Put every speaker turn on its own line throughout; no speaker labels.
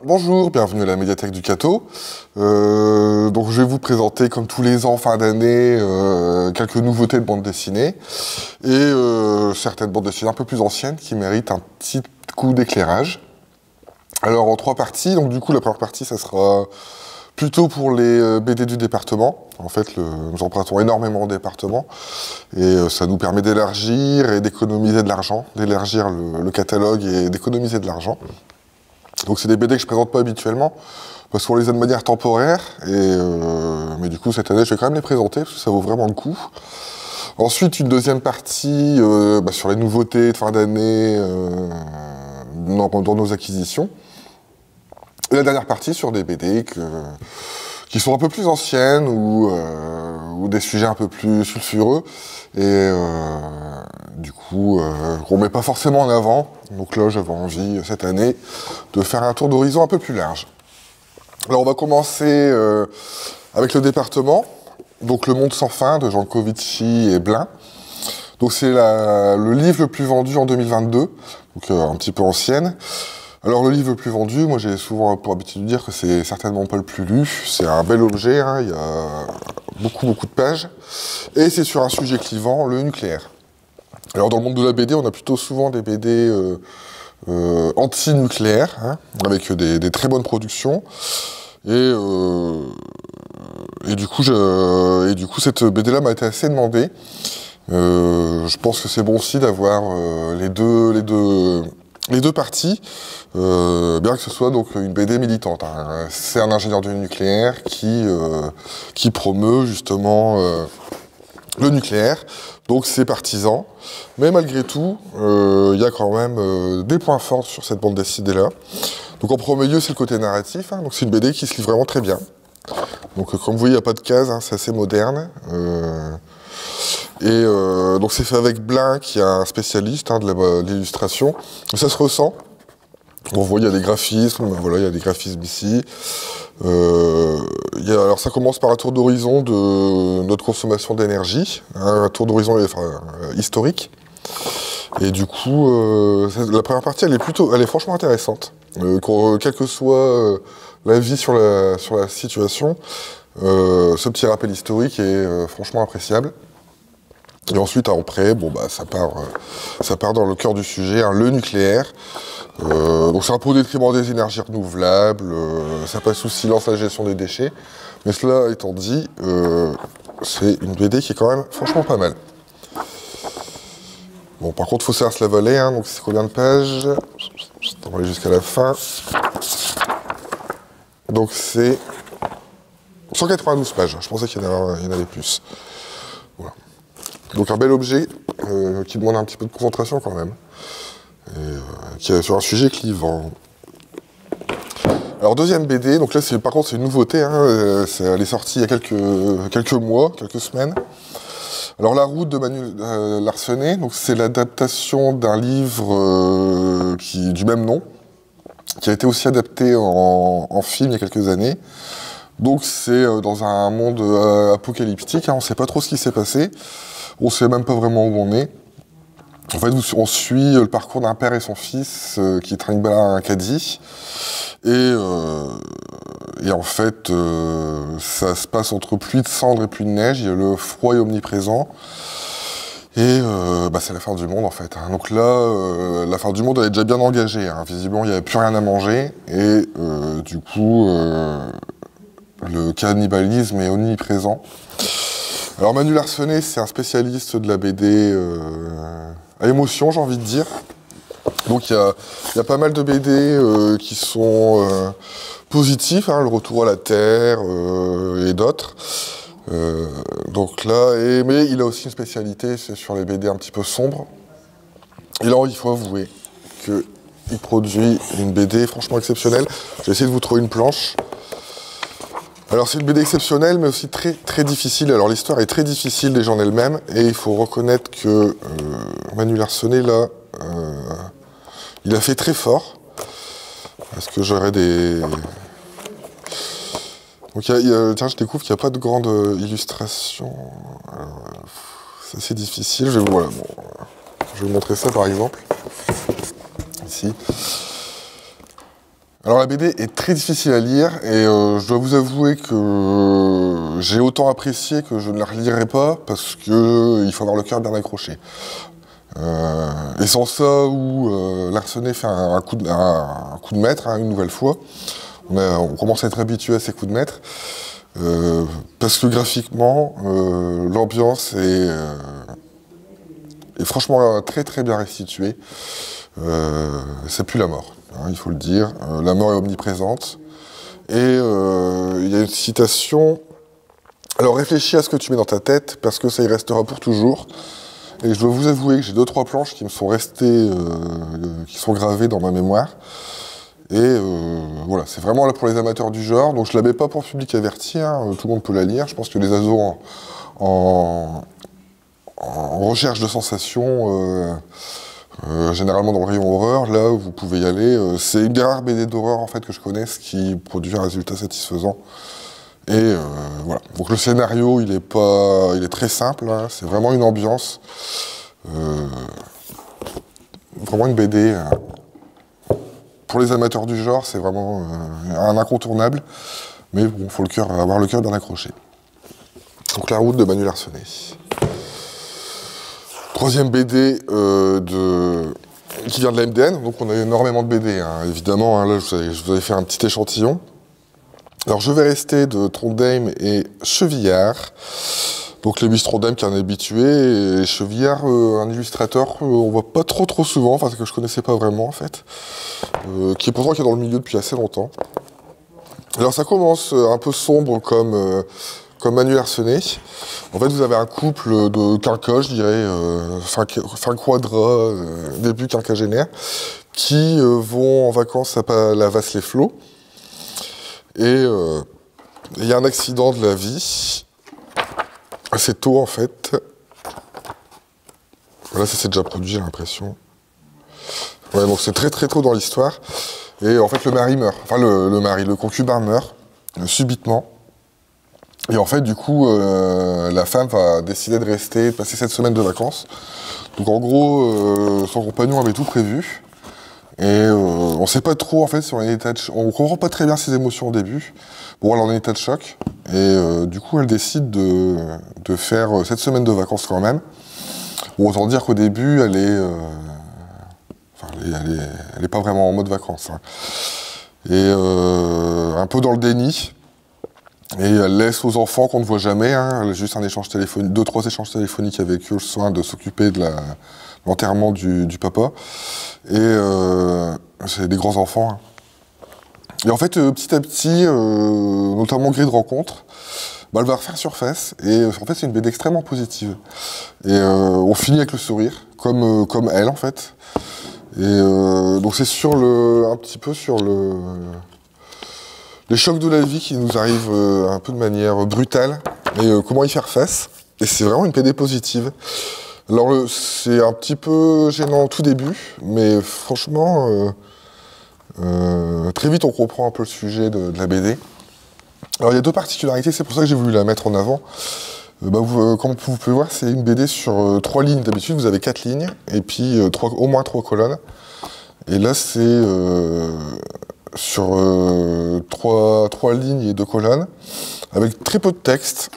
Bonjour, bienvenue à la médiathèque du Cateau. Donc je vais vous présenter, comme tous les ans, fin d'année, quelques nouveautés de bande dessinée et certaines bandes dessinées un peu plus anciennes qui méritent un petit coup d'éclairage. Alors en 3 parties, donc du coup la première partie ça sera plutôt pour les BD du département. En fait, nous empruntons énormément au département et ça nous permet d'élargir et d'économiser de l'argent, d'élargir le catalogue et d'économiser de l'argent. Donc c'est des BD que je présente pas habituellement, parce qu'on les a de manière temporaire, mais du coup cette année je vais quand même les présenter, parce que ça vaut vraiment le coup. Ensuite une deuxième partie sur les nouveautés de fin d'année dans nos acquisitions. Et la dernière partie sur des BD qui sont un peu plus anciennes, ou des sujets un peu plus sulfureux, et du coup qu'on met pas forcément en avant. Donc là j'avais envie cette année de faire un tour d'horizon un peu plus large. Alors on va commencer avec le département, donc Le Monde sans fin de Jancovici et Blin. Donc c'est le livre le plus vendu en 2022, donc un petit peu ancienne. Alors le livre le plus vendu, moi j'ai souvent pour habitude de dire que c'est certainement pas le plus lu, c'est un bel objet, hein, il y a beaucoup de pages, et c'est sur un sujet clivant, le nucléaire. Alors dans le monde de la BD, on a plutôt souvent des BD anti-nucléaires, hein, avec des très bonnes productions, et du coup cette BD-là m'a été assez demandée. Je pense que c'est bon aussi d'avoir les deux parties, bien que ce soit donc une BD militante, hein. C'est un ingénieur du nucléaire qui promeut justement le nucléaire, donc c'est partisan. Mais malgré tout, il y a quand même des points forts sur cette bande dessinée-là. Donc en premier lieu, c'est le côté narratif, hein. Donc c'est une BD qui se lit vraiment très bien. Donc comme vous voyez, il n'y a pas de cases, hein, c'est assez moderne. Donc c'est fait avec Blin, qui est un spécialiste, hein, de l'illustration. Ça se ressent. On voit, il y a des graphismes, voilà, il y a des graphismes ici. Alors ça commence par un tour d'horizon de notre consommation d'énergie, hein, un tour d'horizon historique. Et du coup, la première partie, elle est franchement intéressante. Quel que soit l'avis sur la situation, ce petit rappel historique est franchement appréciable. Et ensuite, après, ça part dans le cœur du sujet, hein, le nucléaire. Donc c'est un peu au détriment des énergies renouvelables, ça passe sous silence la gestion des déchets. Mais cela étant dit, c'est une BD qui est quand même franchement pas mal. Bon, par contre, il faut savoir se la voler, hein, donc c'est combien de pages? On va aller jusqu'à la fin. Donc c'est 192 pages, je pensais qu'il y en avait plus. Voilà. Donc un bel objet qui demande un petit peu de concentration quand même, qui est sur un sujet clivant. Alors deuxième BD, donc là par contre c'est une nouveauté, hein, elle est sortie il y a quelques mois, quelques semaines. Alors La Route de Manu Larsenet, donc c'est l'adaptation d'un livre du même nom, qui a été aussi adapté en film il y a quelques années. Donc c'est dans un monde apocalyptique, hein, on ne sait pas trop ce qui s'est passé, on ne sait même pas vraiment où on est. En fait, on suit le parcours d'un père et son fils qui trinquent un caddie. Et en fait, ça se passe entre pluie de cendres et pluie de neige. Il y a le froid est omniprésent. Et c'est la fin du monde, en fait, hein. Donc là, la fin du monde, elle est déjà bien engagée, hein. Visiblement, il n'y avait plus rien à manger. Et du coup, le cannibalisme est omniprésent. Alors Manu Larsenet, c'est un spécialiste de la BD à émotion, j'ai envie de dire. Donc il y a pas mal de BD qui sont positifs, hein, le retour à la Terre et d'autres. Donc là, mais il a aussi une spécialité, c'est sur les BD un petit peu sombres. Et là, il faut avouer qu'il produit une BD franchement exceptionnelle. Je vais essayer de vous trouver une planche. Alors c'est une BD exceptionnelle, mais aussi très très difficile. Alors l'histoire est très difficile déjà en elle-même, et il faut reconnaître que Manu Larsenet, là, il a fait très fort. Parce que j'aurais des... Donc tiens, je découvre qu'il n'y a pas de grande illustration. C'est assez difficile. Je vais vous montrer ça par exemple. Ici. Alors la BD est très difficile à lire et je dois vous avouer que j'ai autant apprécié que je ne la relirai pas parce que il faut avoir le cœur bien accroché. Et sans ça, où Larsenet fait un coup de maître, hein, une nouvelle fois, on commence à être habitué à ces coups de maître, parce que graphiquement, l'ambiance est franchement très très bien restituée. Ça pue la mort, hein, il faut le dire. La mort est omniprésente. Et il y a une citation. Alors réfléchis à ce que tu mets dans ta tête, parce que ça y restera pour toujours. Et je dois vous avouer que j'ai 2-3 planches qui me sont restées, qui sont gravées dans ma mémoire. Et voilà, c'est vraiment là pour les amateurs du genre. Donc je la mets pas pour le public averti, hein, tout le monde peut la lire. Je pense que les ados en recherche de sensations, généralement dans le rayon horreur, là vous pouvez y aller. C'est une des rares BD d'horreur en fait que je connaisse qui produit un résultat satisfaisant. Et voilà. Donc le scénario, il est très simple, hein. C'est vraiment une ambiance, vraiment une BD. Pour les amateurs du genre, c'est vraiment un incontournable, mais bon, faut avoir le cœur bien accroché. Donc La Route de Manu Larsenet. Troisième BD qui vient de la MDN, donc on a énormément de BD, hein, évidemment, hein, là je vous avais fait un petit échantillon. Alors je vais rester de Trondheim et Chevillard. Donc Lévis Trondheim qui est un habitué, et Chevillard, un illustrateur on voit pas trop souvent, enfin que je connaissais pas vraiment en fait, qui est pourtant qui est dans le milieu depuis assez longtemps. Alors ça commence un peu sombre comme Manu Larsenet. En fait vous avez un couple de quinquas, je dirais, fin quadra, début quinquagénaire, qui vont en vacances à la Vasse-les-Flots. Et il y a un accident de la vie, assez tôt en fait. Voilà, ça s'est déjà produit, j'ai l'impression. Ouais, donc c'est très tôt dans l'histoire. Et en fait le mari meurt, enfin le concubin meurt, subitement. Et en fait du coup, la femme va décider de rester, de passer cette semaine de vacances. Donc en gros, son compagnon avait tout prévu. Et on sait pas trop en fait si on est en état de choc. On comprend pas très bien ses émotions au début. Bon, elle est en état de choc. Et du coup, elle décide de faire cette semaine de vacances quand même. Bon, autant dire qu'au début, elle est pas vraiment en mode vacances, hein. Et un peu dans le déni. Et elle laisse aux enfants qu'on ne voit jamais, hein. Elle a juste un échange téléphonique, 2-3 échanges téléphoniques avec eux, le soin de s'occuper de l'enterrement du papa. Et c'est des grands enfants, hein. Et en fait, petit à petit, notamment gré de rencontre, elle va refaire surface. Et en fait, c'est une BD extrêmement positive. Et on finit avec le sourire, comme elle, en fait. Et donc c'est un petit peu sur les chocs de la vie qui nous arrivent un peu de manière brutale. Et comment y faire face. Et c'est vraiment une BD positive. Alors c'est un petit peu gênant au tout début, mais franchement, très vite on comprend un peu le sujet de la BD. Alors il y a 2 particularités, c'est pour ça que j'ai voulu la mettre en avant. Comme vous pouvez voir, c'est une BD sur 3 lignes. D'habitude vous avez 4 lignes, et puis au moins 3 colonnes. Et là c'est sur 3 lignes et 2 colonnes, avec très peu de texte.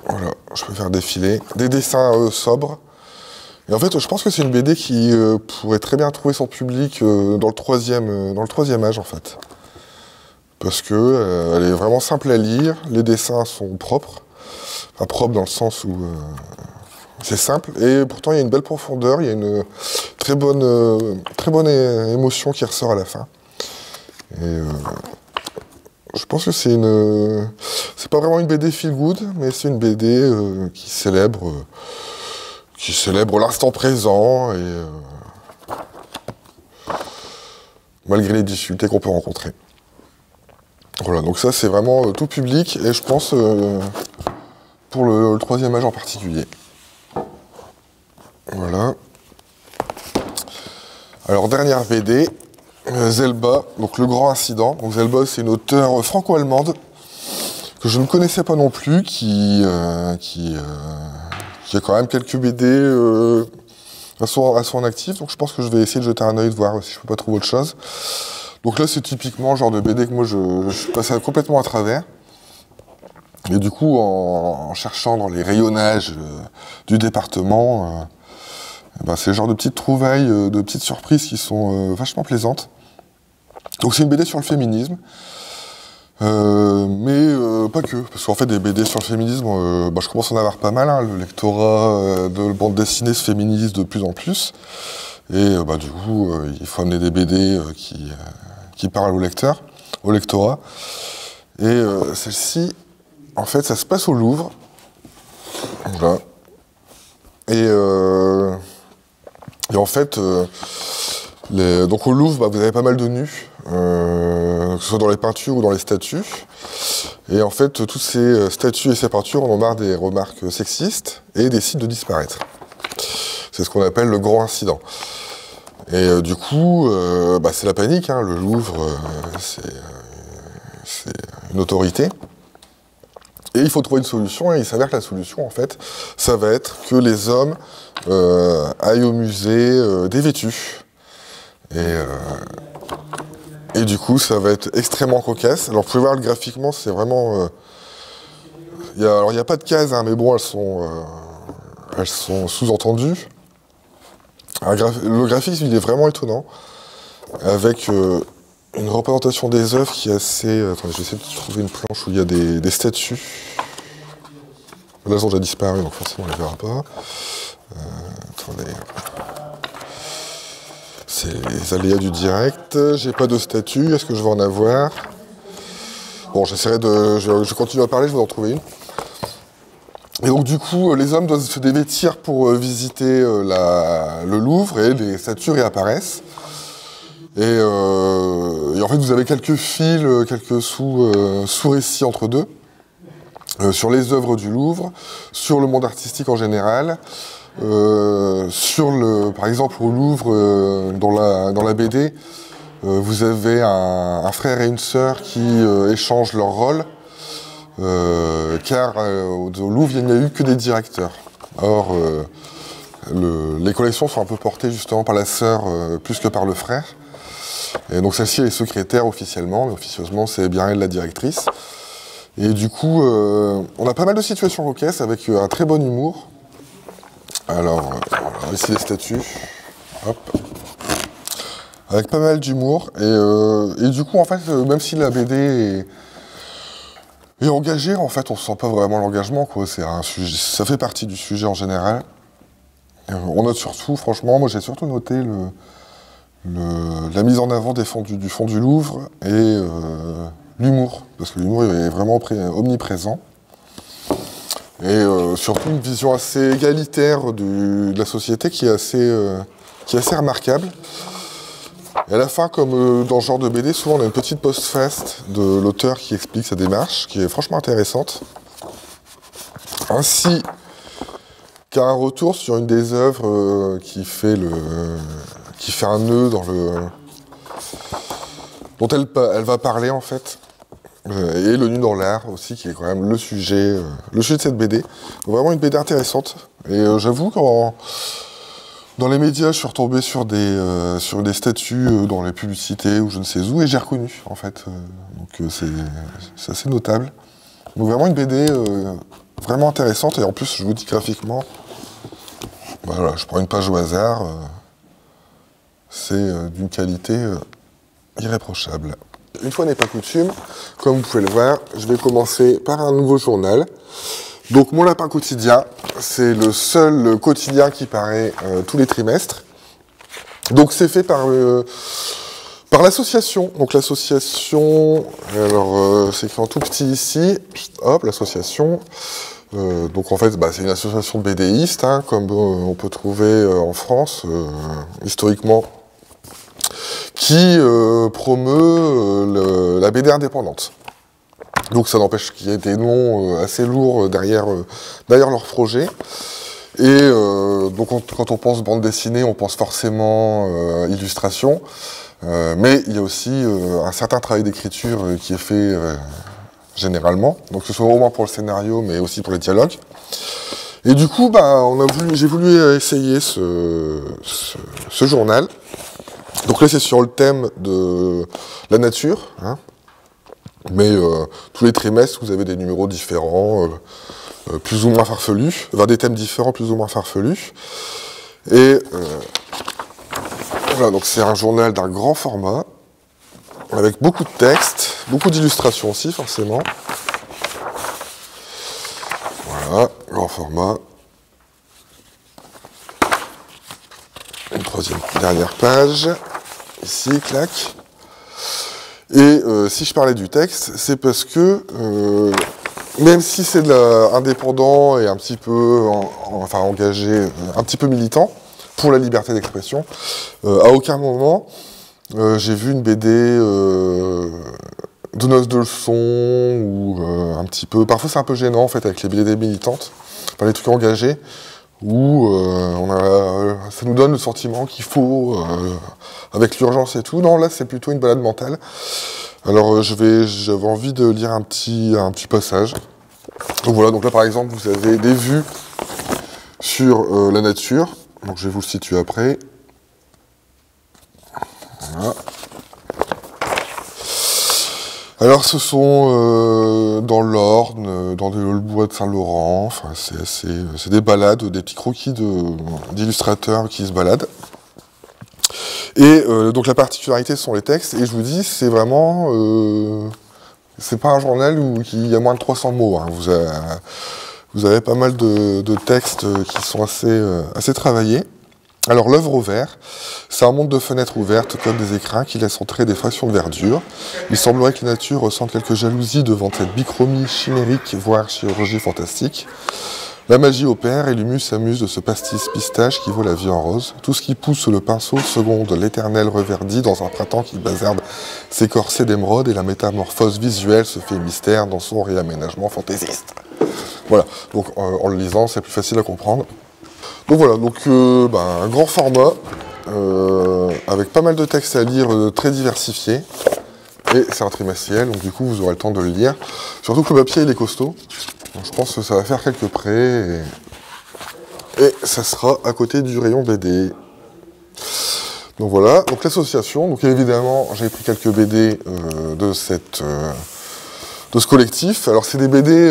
Voilà, je peux faire défiler. Des dessins sobres. Et en fait, je pense que c'est une BD qui pourrait très bien trouver son public dans le troisième âge, en fait. Parce que elle est vraiment simple à lire, les dessins sont propres. Enfin, propres dans le sens où c'est simple. Et pourtant, il y a une belle profondeur, il y a une très bonne émotion qui ressort à la fin. Et je pense que c'est pas vraiment une BD feel good, mais c'est une BD qui célèbre l'instant présent et malgré les difficultés qu'on peut rencontrer. Voilà, donc ça c'est vraiment tout public et je pense pour le troisième âge en particulier. Voilà. Alors dernière BD. Zelba, donc Le Grand Incident. Donc Zelba, c'est une auteure franco-allemande que je ne connaissais pas non plus, qui a quand même quelques BD à son actif. Donc je pense que je vais essayer de jeter un œil, de voir si je peux pas trouver autre chose. Donc là, c'est typiquement le genre de BD que moi, je suis passé complètement à travers. Et du coup, en cherchant dans les rayonnages du département, c'est le genre de petites trouvailles, de petites surprises qui sont vachement plaisantes. Donc c'est une BD sur le féminisme, mais pas que, parce qu'en fait des BD sur le féminisme, je commence à en avoir pas mal, hein. Le lectorat de bande dessinée se féminise de plus en plus, et du coup il faut amener des BD qui parlent au lectorat. Et celle-ci, en fait, ça se passe au Louvre. Voilà. Et en fait, donc au Louvre, vous avez pas mal de nus, que ce soit dans les peintures ou dans les statues. Et en fait, toutes ces statues et ces peintures, on en marre des remarques sexistes et décident de disparaître. C'est ce qu'on appelle le grand incident. Et du coup, c'est la panique, hein. Le Louvre, c'est une autorité. Et il faut trouver une solution, et il s'avère que la solution, en fait, ça va être que les hommes aillent au musée dévêtus. Et du coup, ça va être extrêmement cocasse. Alors, vous pouvez voir, graphiquement, c'est vraiment... il n'y a pas de cases, hein, mais bon, elles sont sous-entendues. Le graphisme, il est vraiment étonnant, avec une représentation des œuvres qui est assez... attendez, je vais essayer de trouver une planche où il y a des statues. Là, elles ont déjà disparu, donc forcément, on ne les verra pas. Attendez... C'est les aléas du direct. J'ai pas de statue. Est-ce que je vais en avoir? Bon, j'essaierai de... Je continue à parler, je vais en trouver une. Et donc, du coup, les hommes doivent se dévêtir pour visiter le Louvre, et les statues réapparaissent. Et en fait, vous avez quelques fils, quelques sous-récits entre deux, sur les œuvres du Louvre, sur le monde artistique en général. Par exemple, au Louvre, dans la BD, vous avez un frère et une sœur qui échangent leur rôle, car au Louvre, il n'y a eu que des directeurs. Or, les collections sont un peu portées justement par la sœur plus que par le frère. Et donc celle-ci est secrétaire officiellement, mais officieusement c'est bien elle la directrice. Et du coup, on a pas mal de situations cocasses avec un très bon humour. Alors, ici les statues, hop, avec pas mal d'humour, et du coup, en fait, même si la BD est engagée, en fait, on sent pas vraiment l'engagement, quoi. C'est un sujet, ça fait partie du sujet en général. On note surtout, franchement, moi j'ai surtout noté la mise en avant du fond du Louvre et l'humour, parce que l'humour est vraiment omniprésent. Et surtout une vision assez égalitaire de la société qui est assez remarquable. Et à la fin, comme dans ce genre de BD, souvent on a une petite postface de l'auteur qui explique sa démarche, qui est franchement intéressante. Ainsi qu'un retour sur une des œuvres qui fait un nœud dont elle va parler en fait. Et le nu dans l'art aussi, qui est quand même le sujet de cette BD. Vraiment une BD intéressante. Et j'avoue que dans les médias, je suis retombé sur des statues dans les publicités ou je ne sais où, et j'ai reconnu en fait. Donc c'est assez notable. Donc vraiment une BD vraiment intéressante, et en plus je vous dis graphiquement, voilà, je prends une page au hasard, c'est d'une qualité irréprochable. Une fois n'est pas coutume, comme vous pouvez le voir, je vais commencer par un nouveau journal. Donc mon lapin quotidien, c'est le seul quotidien qui paraît tous les trimestres. Donc c'est fait par l'association. Donc l'association, alors c'est écrit en tout petit ici, hop, l'association. Donc en fait, c'est une association de BDistes, hein, comme on peut trouver en France, historiquement, qui promeut la BD indépendante. Donc ça n'empêche qu'il y ait des noms assez lourds derrière leur projet. Et donc quand on pense bande dessinée, on pense forcément illustration. Mais il y a aussi un certain travail d'écriture qui est fait généralement. Donc que ce soit au moins pour le scénario, mais aussi pour les dialogues. Et du coup, j'ai voulu essayer ce journal. Donc là, c'est sur le thème de la nature, hein. Mais tous les trimestres, vous avez des numéros différents, plus ou moins farfelus, enfin, des thèmes différents, plus ou moins farfelus. Et voilà, donc c'est un journal d'un grand format, avec beaucoup de textes, beaucoup d'illustrations aussi, forcément. Voilà, grand format. Une dernière page, ici, clac. Et si je parlais du texte, c'est parce que, même si c'est indépendant et un petit peu, enfin engagé, un petit peu militant, pour la liberté d'expression, à aucun moment, j'ai vu une BD donneuse de leçons, ou un petit peu... Parfois c'est un peu gênant, en fait, avec les BD militantes, enfin les trucs engagés, où ça nous donne le sentiment qu'il faut, avec l'urgence et tout. Non, là, c'est plutôt une balade mentale. Alors, j'avais envie de lire un petit passage. Donc voilà, donc là, par exemple, vous avez des vues sur la nature. Donc, je vais vous le situer après. Voilà. Alors, ce sont dans l'Orne, dans le bois de Saint-Laurent. Enfin, c'est des balades, des petits croquis d'illustrateurs qui se baladent. Et donc la particularité, ce sont les textes. Et je vous dis, c'est vraiment... c'est pas un journal où il y a moins de 300 mots. Hein. Vous avez pas mal de textes qui sont assez travaillés. Alors l'œuvre au vert, c'est un monde de fenêtres ouvertes comme des écrins qui laissent entrer des fractions de verdure. Il semblerait que la nature ressente quelque jalousie devant cette bichromie chimérique, voire chirurgie fantastique. La magie opère et l'humus s'amuse de ce pastis pistache qui vaut la vie en rose. Tout ce qui pousse sous le pinceau seconde l'éternel reverdit dans un printemps qui bazarde ses corsets d'émeraude et la métamorphose visuelle se fait mystère dans son réaménagement fantaisiste. Voilà, donc en le lisant, c'est plus facile à comprendre. Donc voilà, donc un grand format, avec pas mal de textes à lire, très diversifiés. Et c'est un trimestriel, donc du coup vous aurez le temps de le lire. Surtout que le papier il est costaud. Donc, je pense que ça va faire quelques prêts. Et ça sera à côté du rayon BD. Donc voilà, donc l'association. Donc évidemment, j'ai pris quelques BD de ce collectif. Alors c'est des BD...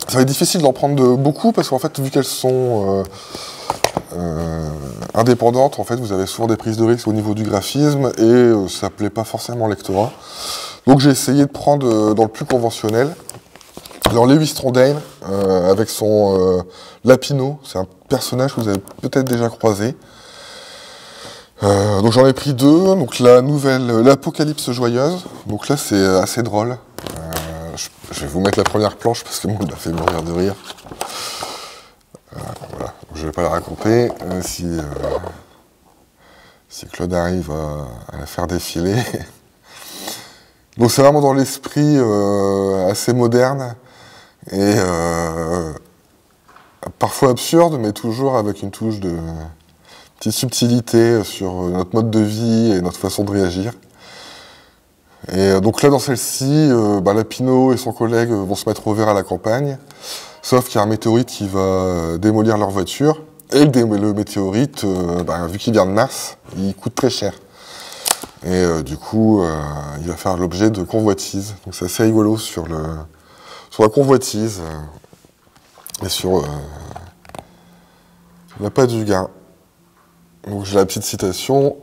ça va être difficile d'en prendre beaucoup parce qu'en fait, vu qu'elles sont indépendantes, en fait, vous avez souvent des prises de risque au niveau du graphisme et ça plaît pas forcément au lectorat. Donc j'ai essayé de prendre dans le plus conventionnel. Alors Lewis Trondheim, avec son Lapino, c'est un personnage que vous avez peut-être déjà croisé. Donc j'en ai pris deux. Donc la nouvelle, l'Apocalypse joyeuse. Donc là c'est assez drôle. Je vais vous mettre la première planche parce que moi, elle m'a fait mourir de rire. Voilà, je ne vais pas la raconter. Si Claude arrive à la faire défiler. Donc c'est vraiment dans l'esprit assez moderne et parfois absurde, mais toujours avec une touche de petite subtilité sur notre mode de vie et notre façon de réagir. Et donc là, dans celle-ci, Lapino et son collègue vont se mettre au vert à la campagne, sauf qu'il y a un météorite qui va démolir leur voiture, et le météorite, vu qu'il vient de Mars, il coûte très cher. Et du coup, il va faire l'objet de convoitises. Donc c'est assez rigolo sur la convoitise et sur l'appât du gain. Donc j'ai la petite citation.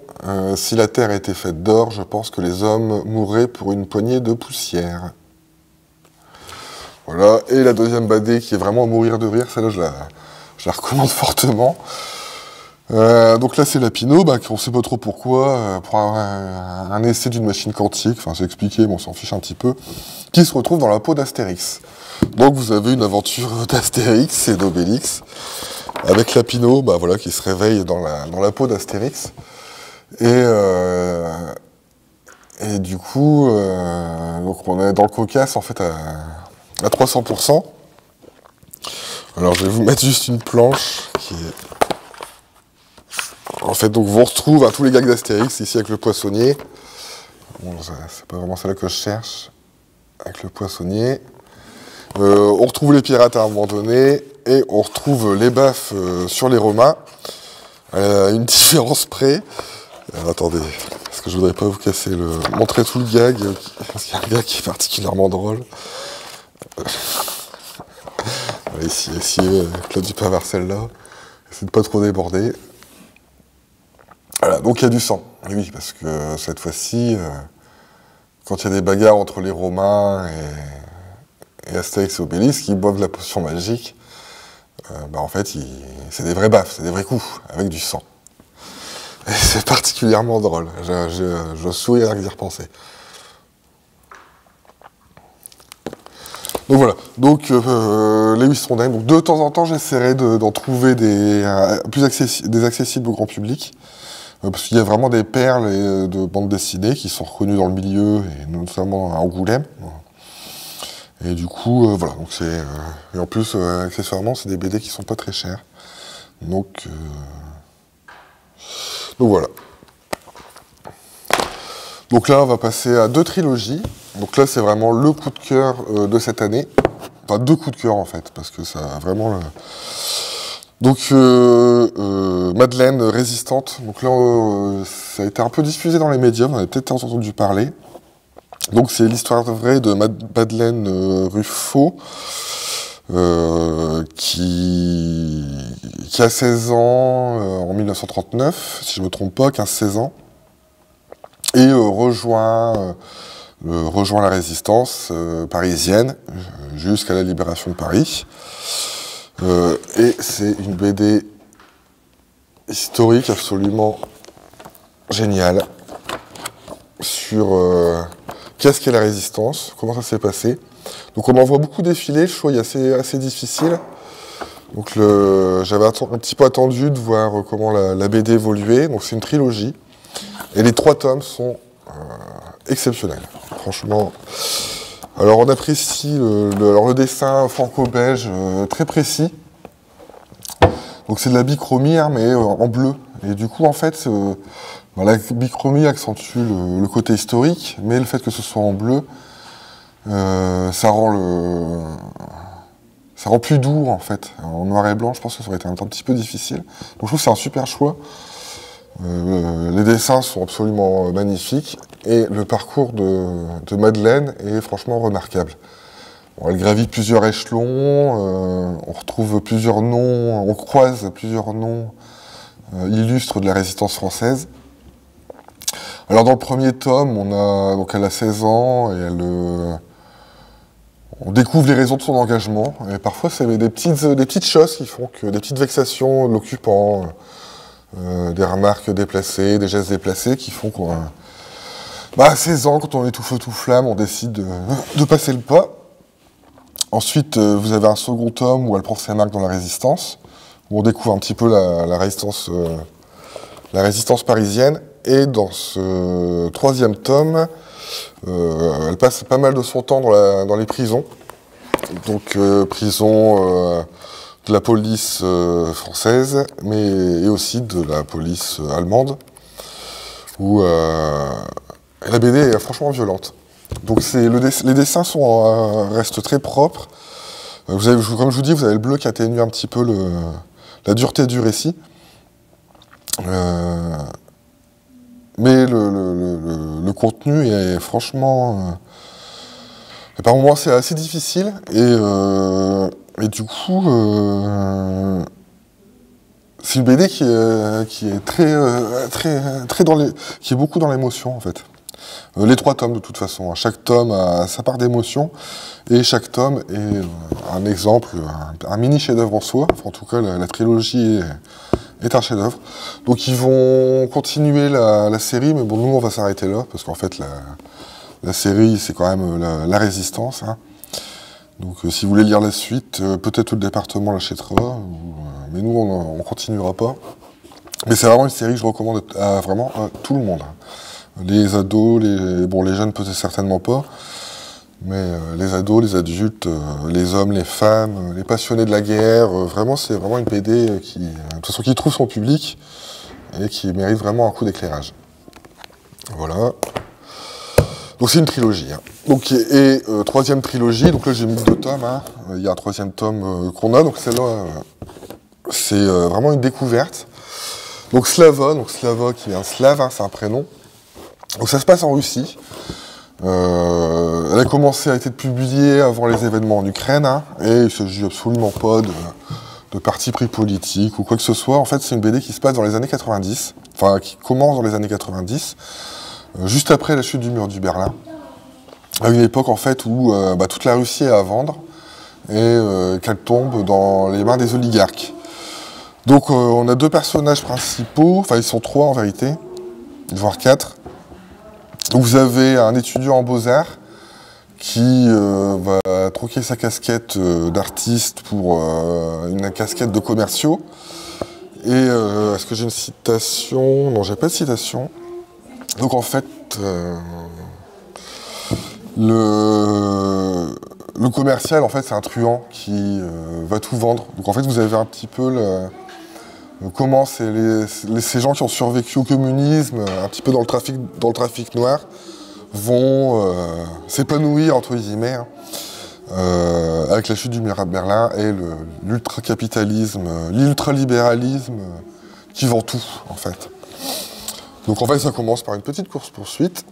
Si la terre était faite d'or, je pense que les hommes mourraient pour une poignée de poussière. Voilà, et la deuxième BD qui est vraiment à mourir de rire, celle-là je la recommande fortement. Donc là c'est Lapino, on ne sait pas trop pourquoi, pour un essai d'une machine quantique, enfin c'est expliqué, mais on s'en fiche un petit peu, qui se retrouve dans la peau d'Astérix. Donc vous avez une aventure d'Astérix et d'Obélix, avec Lapino qui se réveille dans la peau d'Astérix. Et du coup, donc on est dans le cocasse en fait à 300%. Alors je vais vous mettre juste une planche qui est... En fait, donc on retrouve tous les gags d'Astérix ici avec le poissonnier. Bon, c'est pas vraiment celle que je cherche. Avec le poissonnier. On retrouve les pirates à un moment donné. Et on retrouve les baffes sur les Romains. Une différence près. Alors, attendez, parce que je voudrais pas vous casser montrer tout le gag, parce qu'il y a un gag qui est particulièrement drôle. Ici, Claude Dupin-Marcel-là, essaie de pas trop déborder. Voilà, donc il y a du sang. Et oui, parce que cette fois-ci, quand il y a des bagarres entre les Romains et Astérix et Obélix qui boivent la potion magique, en fait, c'est des vrais baffes, c'est des vrais coups, avec du sang. Et c'est particulièrement drôle. Je souris à d'y repenser. Donc voilà. Donc Lewis Trondheim. Donc de temps en temps, j'essaierai d'en trouver des accessibles au grand public. Parce qu'il y a vraiment des perles de bandes dessinées qui sont reconnues dans le milieu, et notamment à Angoulême. Et du coup, voilà. Donc et en plus, accessoirement, c'est des BD qui sont pas très chers. Donc voilà. Donc là, on va passer à 2 trilogies. Donc là, c'est vraiment le coup de cœur de cette année. Enfin, 2 coups de cœur, en fait, parce que ça a vraiment... Donc, Madeleine résistante. Donc là, ça a été un peu diffusé dans les médias, vous en avez peut-être entendu parler. Donc c'est l'histoire vraie de Madeleine Ruffo, qui a 16 ans en 1939, si je ne me trompe pas, 15-16 ans, et rejoint la résistance parisienne jusqu'à la libération de Paris. Et c'est une BD historique absolument géniale sur qu'est-ce qu'est la résistance, comment ça s'est passé. Donc on en voit beaucoup défiler, le choix est assez difficile. Donc j'avais un petit peu attendu de voir comment la BD évoluait. Donc c'est une trilogie. Et les 3 tomes sont exceptionnels. Franchement. Alors on apprécie le dessin franco-belge très précis. Donc c'est de la bichromie, hein, mais en bleu. Et du coup, en fait, la bichromie accentue le côté historique, mais le fait que ce soit en bleu, ça rend plus doux, en fait. En noir et blanc, je pense que ça aurait été un petit peu difficile. Donc je trouve que c'est un super choix. Les dessins sont absolument magnifiques, et le parcours de Madeleine est franchement remarquable. Bon, elle gravit plusieurs échelons, on retrouve plusieurs noms, on croise plusieurs noms illustres de la résistance française. Alors dans le premier tome, elle a 16 ans et on découvre les raisons de son engagement. Et parfois, c'est des petites choses qui font que des petites vexations de l'occupant, des remarques déplacées, des gestes déplacés qui font à 16 ans, quand on est tout feu tout flamme, on décide de passer le pas. Ensuite, vous avez un second tome où elle prend ses marques dans la résistance, où on découvre un petit peu la résistance parisienne. Et dans ce 3e tome, elle passe pas mal de son temps dans les prisons. Donc, prison de la police française, et aussi de la police allemande, où la BD est franchement violente. Donc les dessins restent très propres. Comme je vous dis, vous avez le bleu qui atténue un petit peu la dureté du récit. Mais le contenu est franchement... par moments, c'est assez difficile. Et du coup, c'est une BD qui est qui est beaucoup dans l'émotion, en fait. Les 3 tomes, de toute façon. Hein. Chaque tome a sa part d'émotion, et chaque tome est un exemple, un mini chef-d'œuvre en soi. Enfin, en tout cas, la trilogie est un chef-d'œuvre. Donc, ils vont continuer la série, mais bon, nous, on va s'arrêter là, parce qu'en fait, la série, c'est quand même la résistance. Hein. Donc, si vous voulez lire la suite, peut-être tout le département l'achètera, mais nous, on continuera pas. Mais c'est vraiment une série que je recommande à tout le monde. Hein. Les ados, les jeunes peut-être certainement pas, mais les ados, les adultes, les hommes, les femmes, les passionnés de la guerre, c'est vraiment une BD de toute façon, qui trouve son public et qui mérite vraiment un coup d'éclairage. Voilà. Donc c'est une trilogie. Hein. Donc, et 3e trilogie, donc là j'ai mis 2 tomes, hein. Il y a un 3e tome qu'on a, donc celle-là, c'est vraiment une découverte. Donc Slava qui vient de slave, hein, c'est un prénom. Donc ça se passe en Russie. Elle a commencé à être publiée avant les événements en Ukraine, hein, et il ne s'agit absolument pas de parti pris politique ou quoi que ce soit. En fait, c'est une BD qui se passe dans les années 90, enfin qui commence dans les années 90, juste après la chute du mur du Berlin, à une époque en fait où toute la Russie est à vendre et qu'elle tombe dans les mains des oligarques. Donc on a deux personnages principaux, enfin ils sont trois en vérité, voire quatre. Donc vous avez un étudiant en beaux-arts qui va troquer sa casquette d'artiste pour une casquette de commerciaux. Et est-ce que j'ai une citation? Non, j'ai pas de citation. Donc en fait, le commercial, en fait, c'est un truand qui va tout vendre. Donc en fait, vous avez un petit peu comment ces gens qui ont survécu au communisme, un petit peu dans le trafic noir, vont s'épanouir, entre guillemets, hein, avec la chute du mur de Berlin et l'ultracapitalisme, l'ultralibéralisme qui vend tout, en fait. Donc en fait, ça commence par une petite course-poursuite.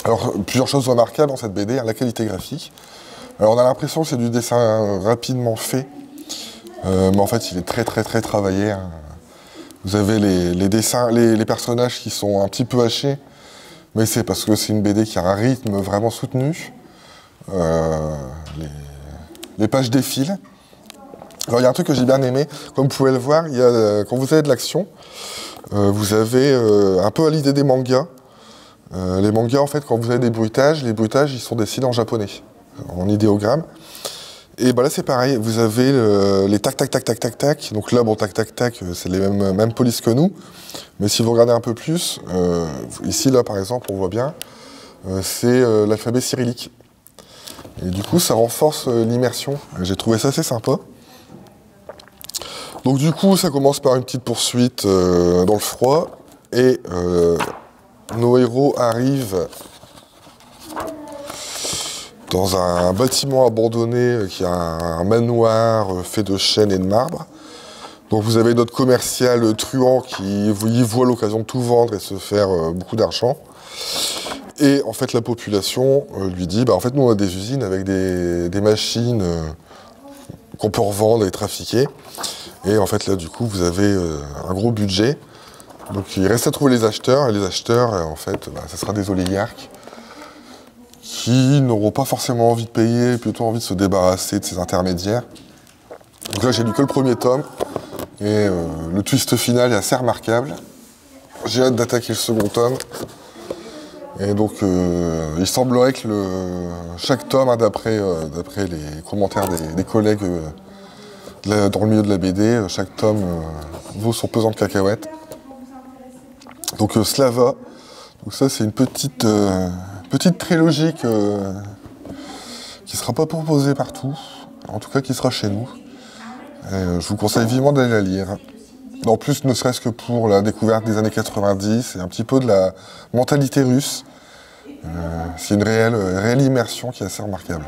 Alors, plusieurs choses remarquables dans cette BD, hein, la qualité graphique. Alors on a l'impression que c'est du dessin rapidement fait, mais en fait il est très travaillé, hein. Vous avez les dessins, les personnages qui sont un petit peu hachés, mais c'est parce que c'est une BD qui a un rythme vraiment soutenu. Les pages défilent. Alors il y a un truc que j'ai bien aimé, comme vous pouvez le voir, quand vous avez de l'action, vous avez un peu à l'idée des mangas. Les mangas, en fait, quand vous avez des bruitages, les bruitages ils sont dessinés en japonais, en idéogramme. Et là c'est pareil, vous avez les tac tac tac tac tac tac. Donc là bon tac tac tac, c'est les mêmes polices que nous. Mais si vous regardez un peu plus, ici là par exemple on voit bien, c'est l'alphabet cyrillique. Et du coup ça renforce l'immersion. J'ai trouvé ça assez sympa. Donc du coup ça commence par une petite poursuite dans le froid. Et nos héros arrivent dans un bâtiment abandonné qui a un manoir fait de chêne et de marbre. Donc vous avez notre commercial truand qui y voit l'occasion de tout vendre et se faire beaucoup d'argent. Et en fait la population lui dit, en fait nous on a des usines avec des machines qu'on peut revendre et trafiquer. Et en fait là du coup vous avez un gros budget. Donc il reste à trouver les acheteurs, et les acheteurs en fait ça sera des oligarques qui n'auront pas forcément envie de payer, plutôt envie de se débarrasser de ces intermédiaires. Donc là j'ai lu que le premier tome, et le twist final est assez remarquable. J'ai hâte d'attaquer le second tome. Et donc il semblerait que chaque tome, hein, d'après les commentaires des collègues dans le milieu de la BD, chaque tome vaut son pesant de cacahuètes. Donc Slava, donc ça c'est une petite trilogie qui ne sera pas proposée partout, en tout cas qui sera chez nous. Et, je vous conseille vivement d'aller la lire. En plus, ne serait-ce que pour la découverte des années 90 et un petit peu de la mentalité russe. C'est une réelle immersion qui est assez remarquable.